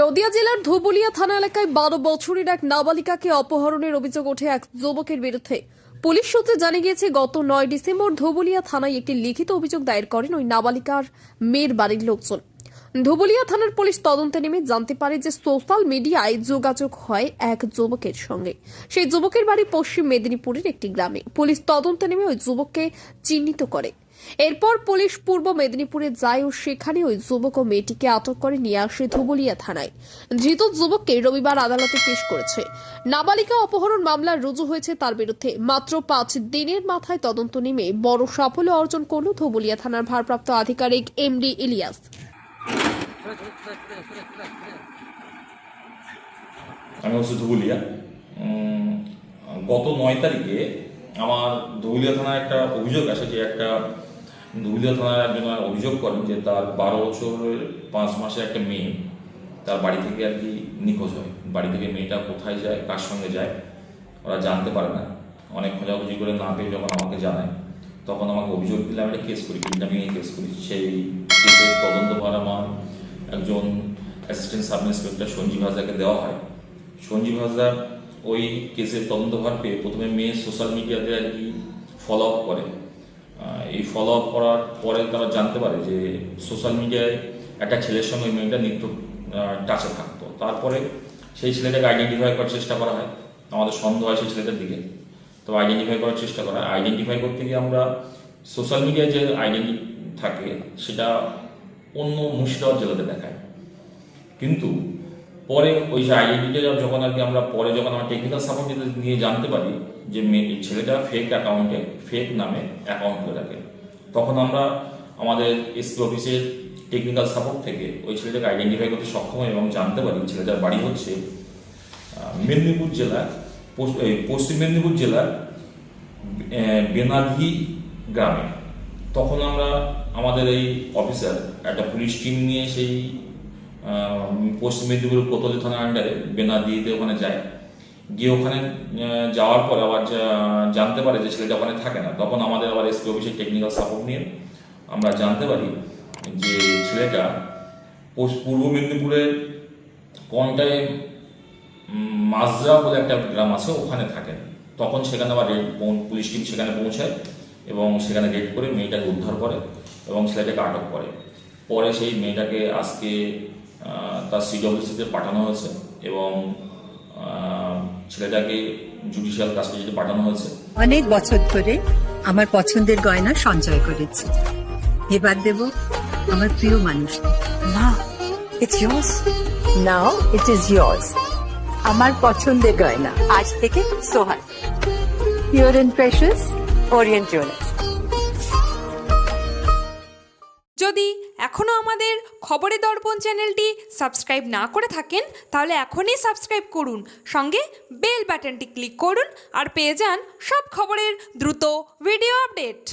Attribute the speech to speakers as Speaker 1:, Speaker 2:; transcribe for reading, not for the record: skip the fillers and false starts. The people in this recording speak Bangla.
Speaker 1: নদিয়া জেলার ধুবুলিয়া থানা এলাকায় 12 বছরের এক নাবালিকাকে অপহরণের অভিযোগ ওঠে এক যুবকের বিরুদ্ধে। পুলিশ সূত্রে জানা গিয়েছে, গত 9 ডিসেম্বর ধুবুলিয়া থানায় একটি লিখিত অভিযোগ দায়ের করেন ওই নাবালিকার মেয়ের বাড়ির লোকজন। ধুবুলিয়া থানার পুলিশ তদন্তে নেমে জানতে পারে যে সোশ্যাল মিডিয়ায় যোগাযোগ হয় এক যুবকের সঙ্গে। সেই যুবকের বাড়ি পশ্চিম মেদিনীপুরের একটি গ্রামে। পুলিশ তদন্তে নেমে ওই যুবককে চিহ্নিত করে। এরপর পুলিশ পূর্ব মেদিনীপুরে যায় ও সেখানে ওই যুবক ও মেয়েটিকে আটক করে নিয়ে আসে ধুবুলিয়া থানায়। ধৃত যুবককে রবিবার আদালতে পেশ করেছে। নাবালিকা অপহরণ মামলা রুজু হয়েছে তার বিরুদ্ধে। মাত্র 5 দিনের মাথায় তদন্ত নেমে বড় সাফল্য অর্জন করল ধুবুলিয়া থানার ভারপ্রাপ্ত আধিকারিক এমডি ইলিয়াস।
Speaker 2: আমি হচ্ছে ধুবুলিয়া। গত 9 তারিখে আমার ধুবুলিয়া থানায় একটা অভিযোগ আসে যে ধুবুলিয়া থানার একজন অভিযোগ করেন যে তার 12 বছরের 5 মাসের একটা মেয়ে তার বাড়ি থেকে আর কি নিখোঁজ হয়। বাড়ি থেকে মেয়েটা কোথায় যায়, কার সঙ্গে যায় ওরা জানতে পারে না। অনেক খোঁজাখুঁজি করে না পেয়ে যখন আমাকে জানায়, তখন আমাকে অভিযোগ দিলে আমি একটা কেস করি, কিডন্যাপিংয়ে কেস করি। সেই কেসের তদন্তভার আমার একজন অ্যাসিস্ট্যান্ট সাব ইন্সপেক্টর সঞ্জীব হাজরাকে দেওয়া হয়। সঞ্জীব হাজরা ওই কেসের তদন্তভার পেয়ে প্রথমে মেয়ে সোশ্যাল মিডিয়াতে আর কি ফলো আপ করে। এই ফলো আপ করার পরে তারা জানতে পারে যে সোশ্যাল মিডিয়ায় একটা ছেলের সঙ্গে মেয়েটা নিত্য টাচে থাকতো। তারপরে সেই ছেলেটাকে আইডেন্টিফাই করার চেষ্টা করা হয়। আমাদের সন্দেহ হয় সেই ছেলেটার দিকে, তো আইডেন্টিফাই করার চেষ্টা করা হয়। আইডেন্টিফাই করতে গিয়ে আমরা সোশ্যাল মিডিয়ায় যে আইডেন্টি থাকে সেটা অন্য মুর্শিদাবাদ জেলাতে দেখায়, কিন্তু পরে ওই যে আইডেন্টিটা যখন আর কি আমরা পরে যখন আমরা টেকনিক্যাল সাপোর্ট নিয়ে জানতে পারি যে ছেলেটা ফেক অ্যাকাউন্টে ফেক নামে অ্যাকাউন্ট করে রাখে, তখন আমরা আমাদের এসপি অফিসের টেকনিক্যাল সাপোর্ট থেকে ওই ছেলেটাকে আইডেন্টিফাই করতে সক্ষম এবং জানতে পারি ছেলেটার বাড়ি হচ্ছে মেদিনীপুর জেলার পশ্চিম মেদিনীপুর জেলার বেনাধি গ্রামে। তখন আমরা আমাদের এই অফিসার একটা পুলিশ টিম নিয়ে সেই পশ্চিম মেদিনীপুর কোতোয়ালি থানার আন্ডারে বেনাদিতে ওখানে যায়। গিয়ে ওখানে যাওয়ার পর আবার জানতে পারে যে ছেলেটা ওখানে থাকে না। তখন আমাদের আবার এসপি অফিসের টেকনিক্যাল সাপোর্ট নিয়ে আমরা জানতে পারি যে ছেলেটা পূর্ব মেদিনীপুরের কোনটায় মাজরা বলে একটা গ্রাম আছে, ওখানে থাকে। তখন সেখানে আবার পুলিশ টিম সেখানে পৌঁছায় এবং সেখানে রেড করে মেয়েটাকে উদ্ধার করে এবং ছেলেটাকে আটক করে। পরে সেই মেয়েটাকে আজকে তার সিডব্লিউসিতে পাঠানো হয়েছে এবং ছেলেটাকে জুডিশিয়াল কাস্টাডিতে পাঠানো হয়েছে।
Speaker 3: অনেক বছর ধরে আমার পছন্দের গয়না সঞ্চয় করেছি, এবার দেব আমার প্রিয় মানুষ।
Speaker 4: মা, it's yours. Now it is yours. আমার পছন্দের গয়না আজ থেকে সোহাগ, pure and precious, Orient Jewellers.
Speaker 5: যদি এখনও আমাদের খবরের দর্পণ চ্যানেলটি সাবস্ক্রাইব না করে থাকেন, তাহলে এখনই সাবস্ক্রাইব করুন, সঙ্গে বেল বাটনটি ক্লিক করুন আর পেয়ে যান সব খবরের দ্রুত ভিডিও আপডেট।